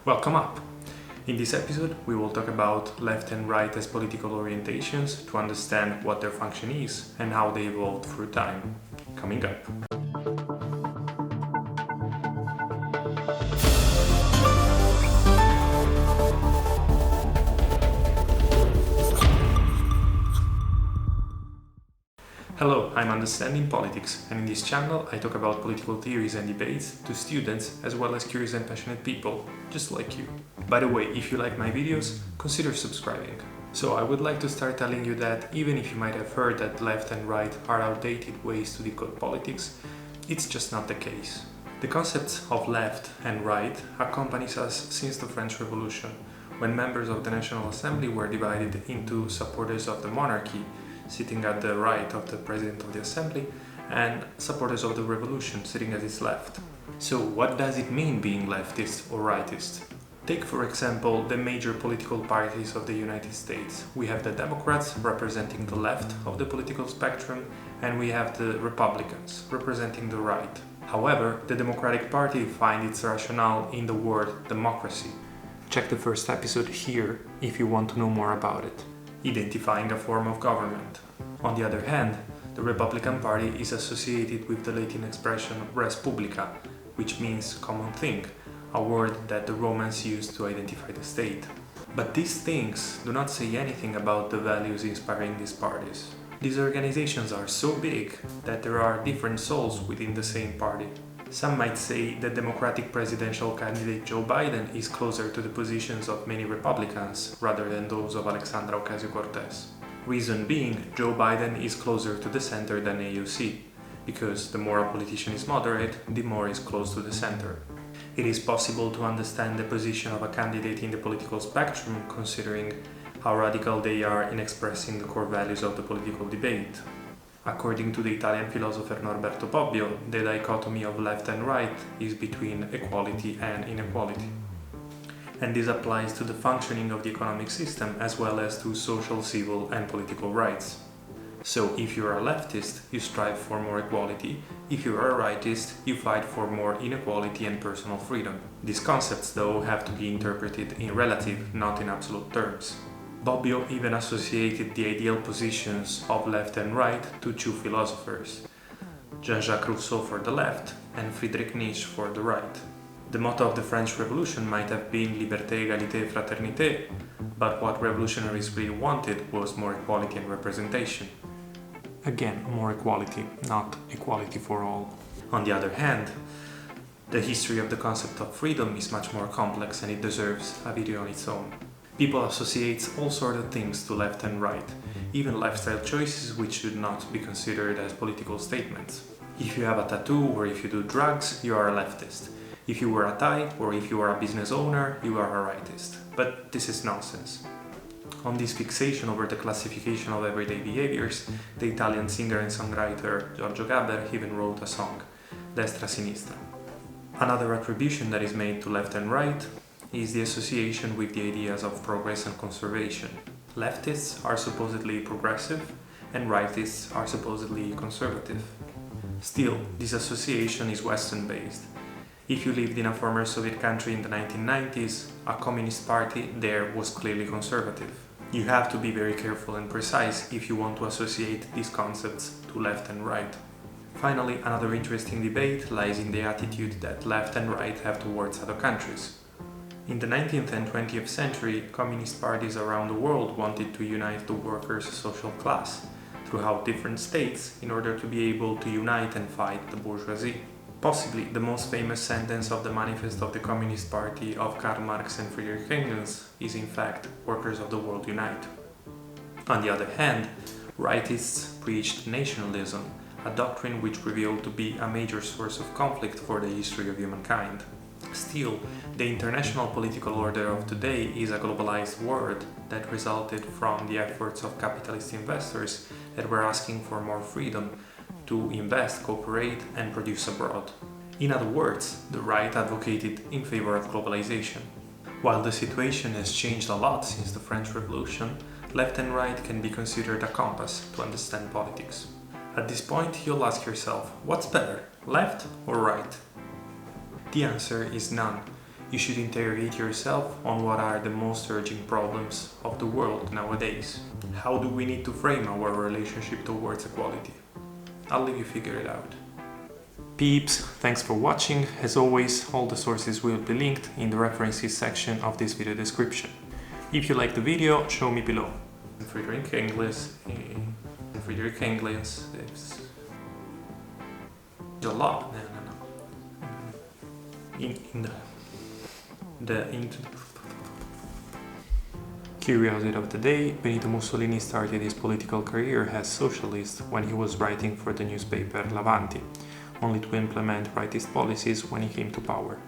Welcome up! In this episode, we will talk about left and right as political orientations to understand what their function is and how they evolved through time. Coming up. Hello, I'm Understanding Politics, and in this channel I talk about political theories and debates to students as well as curious and passionate people, just like you. By the way, if you like my videos, consider subscribing. So I would like to start telling you that even if you might have heard that left and right are outdated ways to decode politics, it's just not the case. The concepts of left and right accompanies us since the French Revolution, when members of the National Assembly were divided into supporters of the monarchy, sitting at the right of the President of the Assembly, and supporters of the revolution sitting at its left. So what does it mean being leftist or rightist? Take for example the major political parties of the United States. We have the Democrats representing the left of the political spectrum, and we have the Republicans representing the right. However, the Democratic Party finds its rationale in the word democracy. Check the first episode here if you want to know more about it. Identifying a form of government. On the other hand, the Republican Party is associated with the Latin expression res publica, which means common thing, a word that the Romans used to identify the state. But these things do not say anything about the values inspiring these parties. These organizations are so big that there are different souls within the same party. Some might say that Democratic presidential candidate Joe Biden is closer to the positions of many Republicans rather than those of Alexandra Ocasio-Cortez. Reason being, Joe Biden is closer to the center than AOC, because the more a politician is moderate, the more is close to the center. It is possible to understand the position of a candidate in the political spectrum considering how radical they are in expressing the core values of the political debate. According to the Italian philosopher Norberto Bobbio, the dichotomy of left and right is between equality and inequality. And this applies to the functioning of the economic system as well as to social, civil and political rights. So if you are a leftist, you strive for more equality. If you are a rightist, you fight for more inequality and personal freedom. These concepts, though, have to be interpreted in relative, not in absolute terms. Bobbio even associated the ideal positions of left and right to two philosophers, Jean-Jacques Rousseau for the left and Friedrich Nietzsche for the right. The motto of the French Revolution might have been Liberté, Égalité, Fraternité, but what revolutionaries really wanted was more equality and representation. Again, more equality, not equality for all. On the other hand, the history of the concept of freedom is much more complex and it deserves a video on its own. People associate all sorts of things to left and right, even lifestyle choices which should not be considered as political statements. If you have a tattoo or if you do drugs, you are a leftist. If you wear a tie or if you are a business owner, you are a rightist. But this is nonsense. On this fixation over the classification of everyday behaviors, the Italian singer and songwriter Giorgio Gaber even wrote a song, Destra Sinistra. Another attribution that is made to left and right is the association with the ideas of progress and conservation. Leftists are supposedly progressive and rightists are supposedly conservative. Still, this association is Western-based. If you lived in a former Soviet country in the 1990s, a communist party there was clearly conservative. You have to be very careful and precise if you want to associate these concepts to left and right. Finally, another interesting debate lies in the attitude that left and right have towards other countries. In the 19th and 20th century, communist parties around the world wanted to unite the workers' social class throughout different states in order to be able to unite and fight the bourgeoisie. Possibly the most famous sentence of the Manifest of the Communist Party of Karl Marx and Friedrich Engels is in fact, "Workers of the world unite." On the other hand, rightists preached nationalism, a doctrine which revealed to be a major source of conflict for the history of humankind. Still, the international political order of today is a globalized world that resulted from the efforts of capitalist investors that were asking for more freedom to invest, cooperate and produce abroad. In other words, the right advocated in favor of globalization. While the situation has changed a lot since the French Revolution, left and right can be considered a compass to understand politics. At this point, you'll ask yourself, what's better, left or right? The answer is none. You should interrogate yourself on what are the most urgent problems of the world nowadays. How do we need to frame our relationship towards equality? I'll leave you figure it out. Peeps, thanks for watching. As always, all the sources will be linked in the references section of this video description. If you like the video, show me below. Friedrich Engels, it's a lot. Curiosity of the day: Benito Mussolini started his political career as socialist when he was writing for the newspaper L'Avanti, only to implement rightist policies when he came to power.